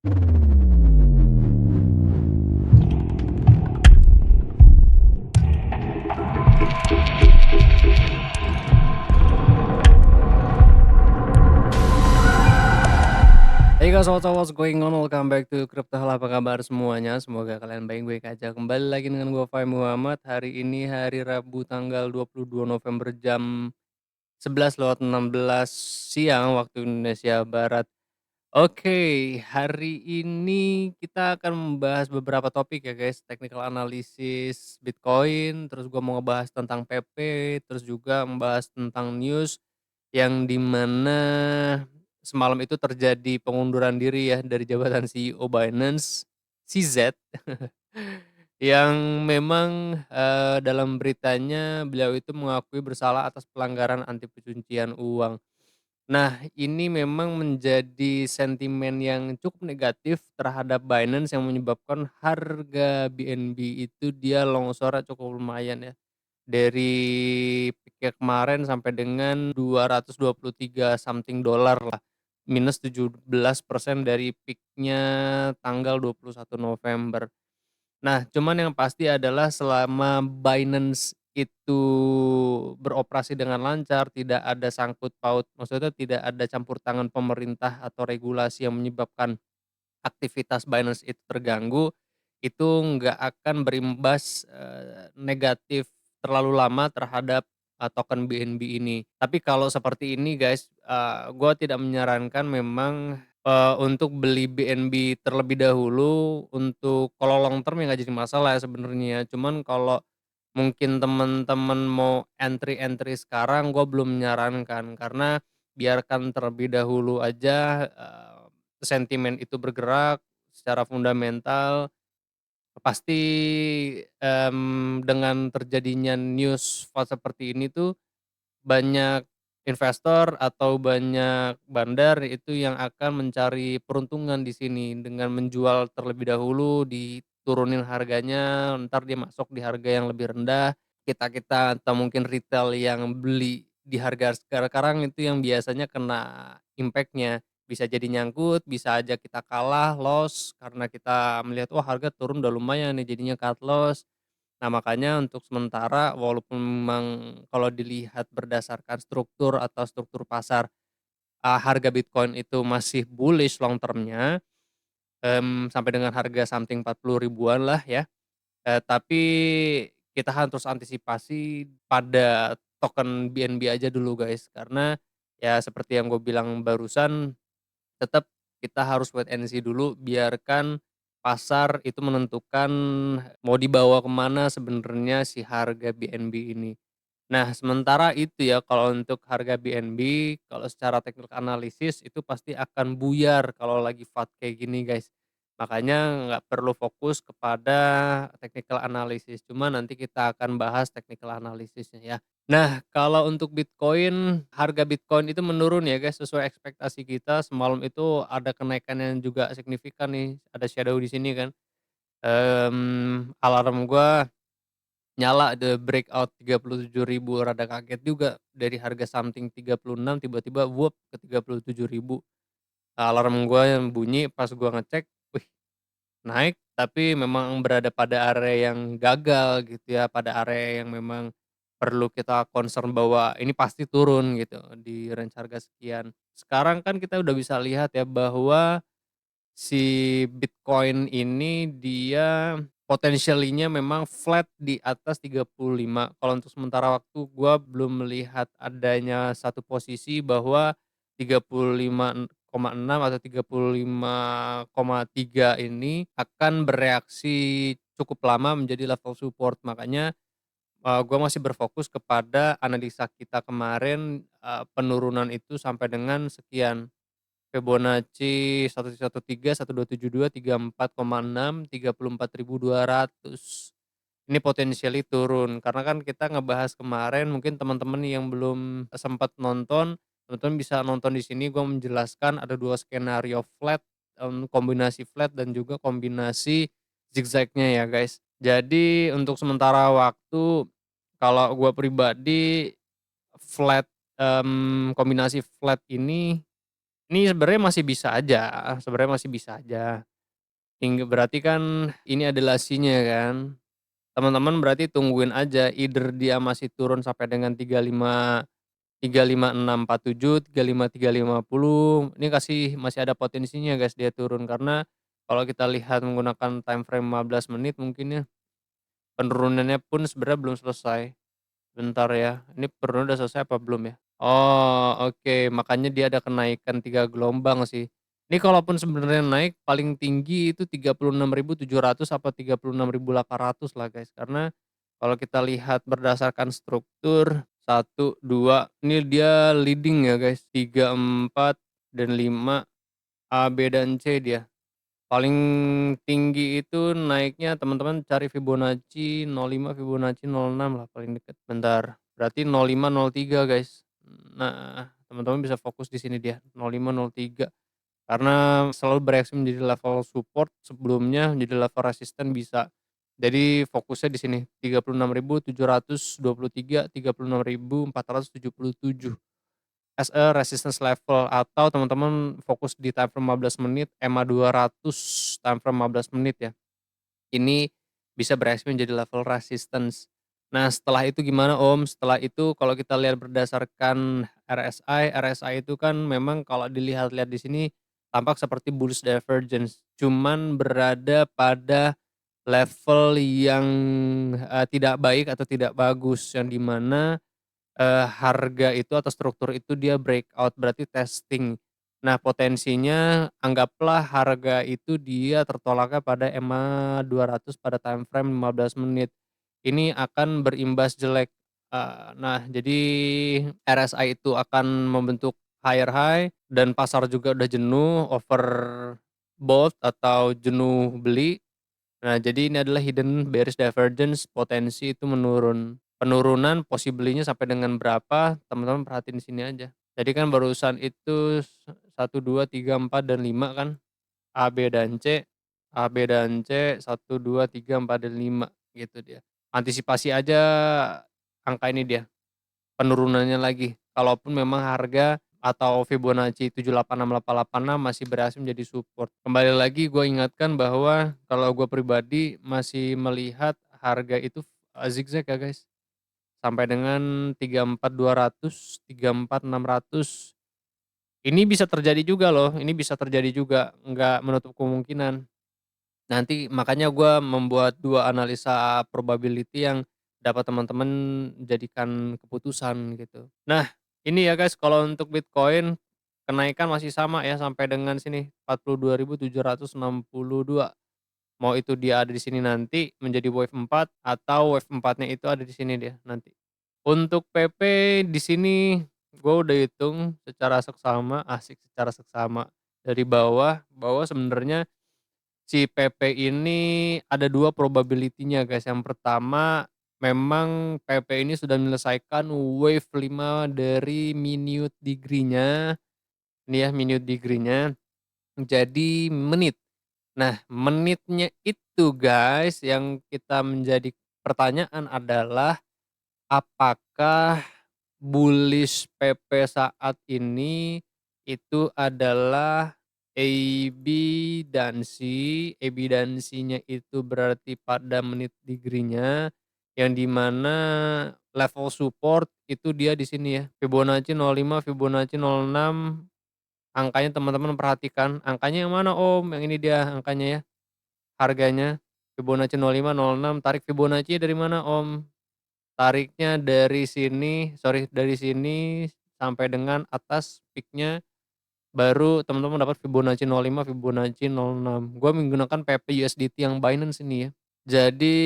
Hey guys, what's going on? Welcome back to Crypto Hall. Apa kabar semuanya? Semoga kalian baik-baik aja. Kembali lagi dengan gue Fai Muhammad. Hari ini hari Rabu tanggal 22 November jam 11:16 siang waktu Indonesia Barat. Oke, hari ini kita akan membahas beberapa topik ya guys. Technical analysis Bitcoin, terus gue mau ngebahas tentang PP, terus juga membahas tentang news yang dimana semalam itu terjadi pengunduran diri ya dari jabatan CEO Binance, CZ, yang memang, dalam beritanya beliau itu mengakui bersalah atas pelanggaran anti pencucian uang. Nah, ini memang menjadi sentimen yang cukup negatif terhadap Binance yang menyebabkan harga BNB itu dia longsornya cukup lumayan ya. Dari peak kemarin sampai dengan 223 something dollar lah, minus 17% dari peak-nya tanggal 21 November. Nah, cuman yang pasti adalah selama Binance itu beroperasi dengan lancar, tidak ada sangkut paut, maksudnya tidak ada campur tangan pemerintah atau regulasi yang menyebabkan aktivitas Binance itu terganggu, itu nggak akan berimbas, negatif terlalu lama terhadap, token BNB ini. Tapi kalau seperti ini guys, gua tidak menyarankan memang, untuk beli BNB terlebih dahulu untuk kalau long term ya nggak jadi masalah ya sebenarnya. Cuman kalau mungkin teman-teman mau entry-entry sekarang, gue belum menyarankan karena biarkan terlebih dahulu aja, sentimen itu bergerak secara fundamental. Pasti, dengan terjadinya news seperti ini tuh banyak investor atau banyak bandar itu yang akan mencari peruntungan di sini dengan menjual terlebih dahulu, diturunin harganya, entar dia masuk di harga yang lebih rendah. Kita-kita atau mungkin retail yang beli di harga sekarang itu yang biasanya kena impact-nya. Bisa jadi nyangkut, bisa aja kita kalah, loss, karena kita melihat, "Wah harga turun udah lumayan nih," jadinya cut loss. Nah, makanya untuk sementara walaupun memang kalau dilihat berdasarkan struktur atau struktur pasar, harga Bitcoin itu masih bullish long term-nya, sampai dengan harga something 40 ribuan lah ya, tapi kita harus antisipasi pada token BNB aja dulu guys, karena ya seperti yang gue bilang barusan, tetap kita harus wait and see dulu, biarkan pasar itu menentukan mau dibawa kemana sebenarnya si harga BNB ini. Nah, sementara itu ya kalau untuk harga BNB, kalau secara teknik analisis itu pasti akan buyar kalau lagi FAD kayak gini guys. Makanya nggak perlu fokus kepada technical analysis, cuma nanti kita akan bahas technical analisisnya ya. Nah, kalau untuk Bitcoin, harga Bitcoin itu menurun ya guys, sesuai ekspektasi kita. Semalam itu ada kenaikan yang juga signifikan nih, ada shadow di sini kan. Alarm gua nyala the breakout 37 ribu, rada kaget juga dari harga something 36 tiba-tiba wup ke 37 ribu. Alarm gua yang bunyi pas gua ngecek, wih naik, tapi memang berada pada area yang gagal gitu ya, pada area yang memang perlu kita concern bahwa ini pasti turun gitu di range harga sekian. Sekarang kan kita udah bisa lihat ya bahwa si Bitcoin ini dia potensialnya memang flat di atas 35. Kalau untuk sementara waktu gua belum melihat adanya satu posisi bahwa 35,6 atau 35,3 ini akan bereaksi cukup lama menjadi level support. Makanya, gua masih berfokus kepada analisa kita kemarin, penurunan itu sampai dengan sekian. Fibonacci 113, 1272, 34,6, 34.200. Ini potensially turun karena kan kita ngebahas kemarin, mungkin teman-teman yang belum sempat nonton, teman-teman bisa nonton di sini gua menjelaskan ada 2 skenario flat, kombinasi flat dan juga kombinasi zigzag-nya ya guys. Jadi untuk sementara waktu kalau gua pribadi flat, kombinasi flat ini Ini sebenarnya masih bisa aja. Berarti kan ini adalah C-nya kan. Teman-teman berarti tungguin aja either dia masih turun sampai dengan 35.647, 35.350, ini masih ada potensinya guys dia turun karena kalau kita lihat menggunakan time frame 15 menit mungkin ya, penurunannya pun sebenarnya belum selesai. Bentar ya, ini penurunan udah selesai apa belum ya? Oh, oke, makanya dia ada kenaikan 3 gelombang sih. Ini kalaupun sebenarnya naik paling tinggi itu 36.700 apa 36.800 lah guys. Karena kalau kita lihat berdasarkan struktur 1, 2, ini dia leading ya guys. 3, 4, dan 5, A, B, dan C dia. Paling tinggi itu naiknya teman-teman cari Fibonacci 05, Fibonacci 06 lah paling deket. Bentar, berarti 05, 03 guys. Nah, teman-teman bisa fokus di sini dia, 05, 03. Karena selalu bereaksi menjadi level support, sebelumnya menjadi level resisten bisa. Jadi fokusnya di sini, 36.723, 36.477 as a resistance level, atau teman-teman fokus di time frame 15 menit, EMA 200 time frame 15 menit ya. Ini bisa bereaksi menjadi level resistance. Nah, setelah itu gimana Om? Setelah itu kalau kita lihat berdasarkan RSI itu kan memang kalau dilihat-lihat di sini tampak seperti bullish divergence, cuman berada pada level yang tidak baik atau tidak bagus, yang di mana harga itu atau struktur itu dia breakout, berarti testing. Nah, potensinya anggaplah harga itu dia tertolaknya pada EMA 200 pada time frame 15 menit. Ini akan berimbas jelek. Nah, jadi RSI itu akan membentuk higher high dan pasar juga udah jenuh, overbought atau jenuh beli. Nah, jadi ini adalah hidden bearish divergence, potensi itu menurun. Penurunan possibly-nya sampai dengan berapa, teman-teman perhatiin di sini aja. Jadi kan barusan itu 1, 2, 3, 4, dan 5 kan, A, B, dan C. A, B, dan C, 1, 2, 3, 4, dan 5 gitu dia. Antisipasi aja angka ini dia, penurunannya lagi. Kalaupun memang harga atau Fibonacci 786886 masih berhasil menjadi support. Kembali lagi gue ingatkan bahwa kalau gue pribadi masih melihat harga itu zigzag ya guys. Sampai dengan 34.200, 34.600. Ini bisa terjadi juga loh, ini bisa terjadi juga, nggak menutup kemungkinan. Nanti makanya gue membuat 2 analisa probability yang dapat teman-teman jadikan keputusan gitu. Nah, ini ya guys kalau untuk Bitcoin kenaikan masih sama ya sampai dengan sini 42.762. Mau itu dia ada di sini nanti menjadi wave 4 atau wave 4-nya itu ada di sini dia nanti. Untuk PP di sini gue udah hitung secara seksama, asik secara seksama dari bawah, bahwa sebenarnya si PP ini ada 2 probability-nya guys. Yang pertama, memang PP ini sudah menyelesaikan wave 5 dari minute degree-nya, ini ya minute degree-nya, jadi menit. Nah, menitnya itu guys yang kita menjadi pertanyaan adalah apakah bullish PP saat ini itu adalah A, B, dan C. A, B, dan C-nya itu berarti pada menit degree-nya, yang di mana level support itu dia di sini ya, Fibonacci 05, Fibonacci 06, angkanya teman-teman perhatikan, angkanya yang mana Om? Yang ini dia angkanya ya, harganya, Fibonacci 05, 06, tarik Fibonacci dari mana Om? Tariknya dari sini, dari sini sampai dengan atas peak-nya, baru teman-teman dapat Fibonacci 05, Fibonacci 06. Gua menggunakan PP USDT yang Binance ini ya. Jadi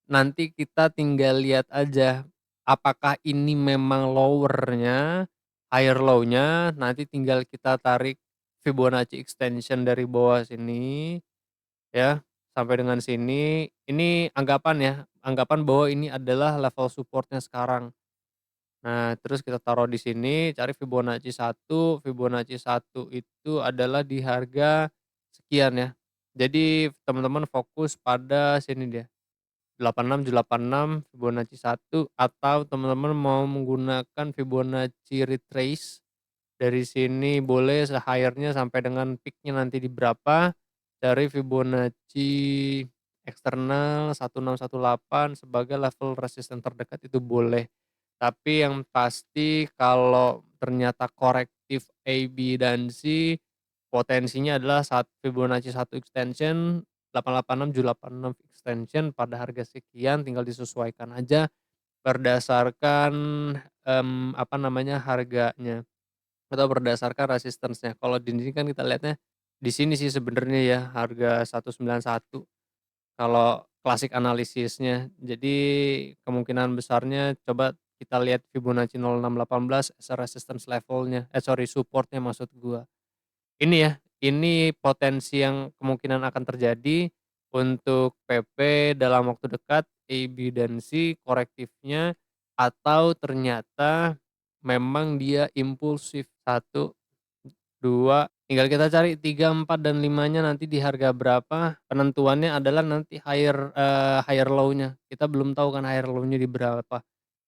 nanti kita tinggal lihat aja apakah ini memang lower-nya, higher low-nya, nanti tinggal kita tarik Fibonacci extension dari bawah sini ya, sampai dengan sini. Ini anggapan ya, anggapan bahwa ini adalah level support-nya sekarang. Nah, terus kita taruh di sini, cari Fibonacci 1 itu adalah di harga sekian ya. Jadi teman-teman fokus pada sini dia, 86.86 Fibonacci 1, atau teman-teman mau menggunakan Fibonacci retrace Dari sini boleh higher-nya sampai dengan peak-nya nanti di berapa, cari Fibonacci eksternal 1618 sebagai level resisten terdekat itu boleh. Tapi yang pasti kalau ternyata korektif A, B, dan C, potensinya adalah Fibonacci 1 extension, 886, 786 extension pada harga sekian, tinggal disesuaikan aja berdasarkan, apa namanya, harganya. Atau berdasarkan resistance-nya. Kalau di sini kan kita lihatnya, di sini sih sebenarnya ya, harga 191 kalau klasik analisisnya. Jadi kemungkinan besarnya coba kita lihat Fibonacci 0618 as a resistance levelnya, sorry support-nya maksud gua. Ini ya, ini potensi yang kemungkinan akan terjadi untuk PP dalam waktu dekat, A, B, dan C korektifnya, atau ternyata memang dia impulsif. Satu, 2, tinggal kita cari 3, 4, dan 5-nya nanti di harga berapa, penentuannya adalah nanti higher low-nya. Kita belum tahu kan higher low-nya di berapa.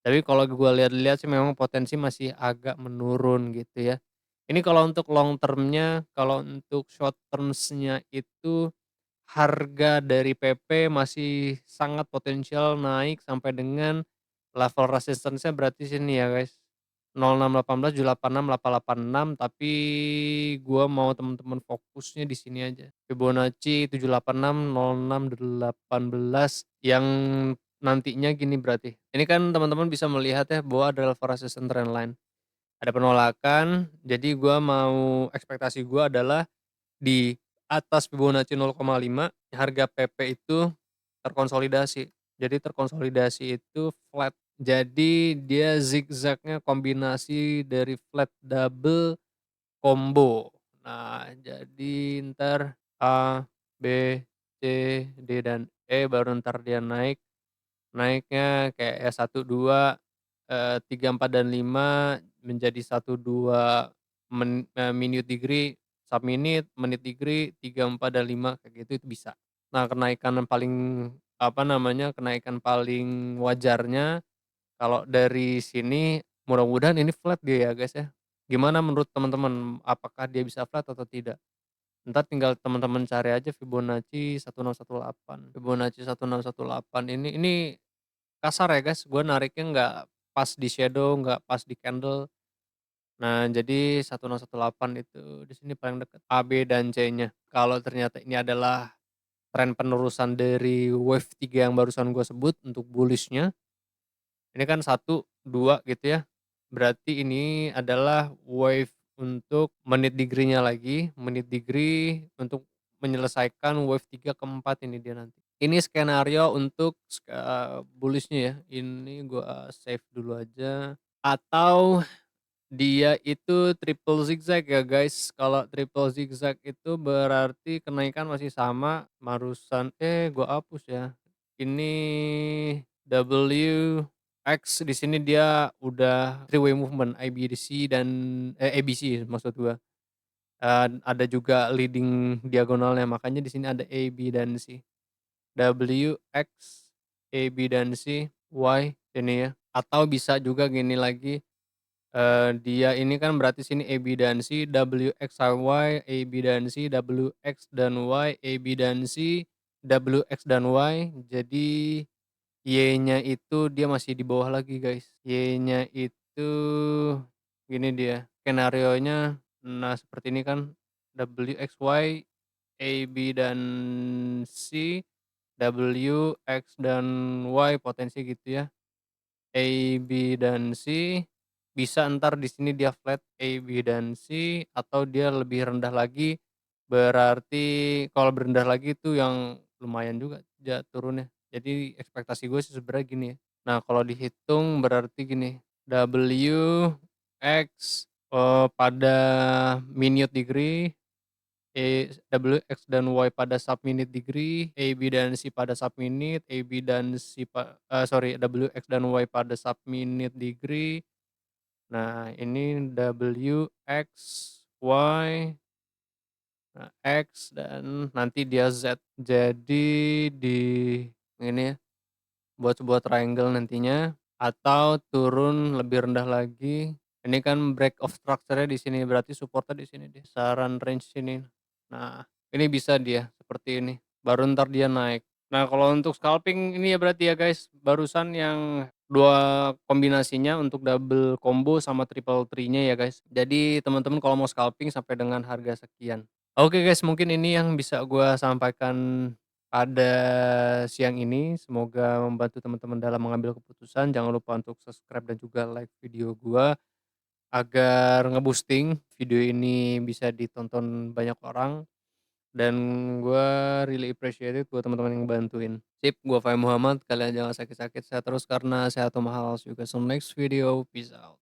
Tapi kalau gua lihat-lihat sih memang potensi masih agak menurun gitu ya. Ini kalau untuk long term-nya, kalau untuk short terms-nya itu harga dari PP masih sangat potensial naik sampai dengan level resistance-nya berarti sini ya guys, 0618, 786, 886, tapi gua mau temen-temen fokusnya di sini aja. Fibonacci 786, 06, 18 yang nantinya gini berarti. Ini kan teman-teman bisa melihat ya bahwa ada level resistance trendline. Ada penolakan, jadi gua mau ekspektasi gua adalah di atas Fibonacci 0,5 harga PP itu terkonsolidasi. Jadi terkonsolidasi itu flat. Jadi dia zigzagnya kombinasi dari flat double combo. Nah, jadi entar A, B, C, D, dan E baru entar dia naik. Naiknya kayak S1, 2, 3, 4, dan 5 menjadi 1, 2 minute degree, sub minute, menit degree, 3, 4, dan 5 kayak gitu itu bisa. Nah, kenaikan yang paling apa namanya, kenaikan paling wajarnya kalau dari sini mudah-mudahan ini flat dia ya guys ya. Gimana menurut teman-teman, apakah dia bisa flat atau tidak? Entar tinggal teman-teman cari aja Fibonacci 1618. Fibonacci 1618 ini kasar ya guys, gue nariknya nggak pas di shadow, nggak pas di candle. Nah, jadi 1018 itu di sini paling dekat A, B, dan C-nya. Kalau ternyata ini adalah tren penerusan dari wave 3 yang barusan gue sebut untuk bullish-nya, ini kan 1, 2 gitu ya. Berarti ini adalah wave untuk menit degree-nya lagi, menit degree untuk menyelesaikan wave 3 ke 4 ini dia nanti. Ini skenario untuk bullish-nya ya. Ini gua save dulu aja. Atau dia itu triple zigzag ya guys. Kalau triple zigzag itu berarti kenaikan masih sama barusan gua hapus ya. Ini WX di sini dia udah three way movement IBDC dan ABC maksud gua. Ada juga leading diagonalnya makanya di sini ada A, B, dan C. W, X, A, B, dan C, Y ini ya. Atau bisa juga gini lagi, dia ini kan berarti sini A, B, dan C, W, X, Y, A, B, dan C, W, X, dan Y, A, B, dan C, W, X, dan Y. Jadi Y-nya itu dia masih di bawah lagi guys. Y-nya itu gini dia, skenarionya nah seperti ini kan, W, X, Y, A, B, dan C, W, X, dan Y potensi gitu ya. A, B, dan C, bisa entar di sini dia flat A, B, dan C, atau dia lebih rendah lagi, berarti kalau berendah lagi itu yang lumayan juga turunnya. Jadi ekspektasi gue sih sebenarnya gini ya. Nah, kalau dihitung berarti gini, W, X, pada minute degree, W, X, dan Y pada sub minute degree, A, B, dan C pada sub minute, A, B, dan C sorry, W, X, dan Y pada sub minute degree. Nah, ini W, X, Y, nah, X, dan nanti dia Z. Jadi di ini ya, buat sebuah triangle nantinya, atau turun lebih rendah lagi. Ini kan break of structure-nya di sini, berarti support-nya di sini deh, saran range sini. Nah, ini bisa dia seperti ini, baru entar dia naik. Nah, kalau untuk scalping ini ya berarti ya guys, barusan yang 2 kombinasinya untuk double combo sama triple tree-nya ya guys. Jadi teman-teman kalau mau scalping sampai dengan harga sekian. Oke guys, mungkin ini yang bisa gua sampaikan pada siang ini. Semoga membantu teman-teman dalam mengambil keputusan. Jangan lupa untuk subscribe dan juga like video gua, agar nge-boosting video ini bisa ditonton banyak orang, dan gua really appreciate it buat teman-teman yang bantuin. Sip, gua Fahmi Muhammad, kalian jangan sakit-sakit, sehat terus karena sehat tuh mahal. See you guys on next video, peace out.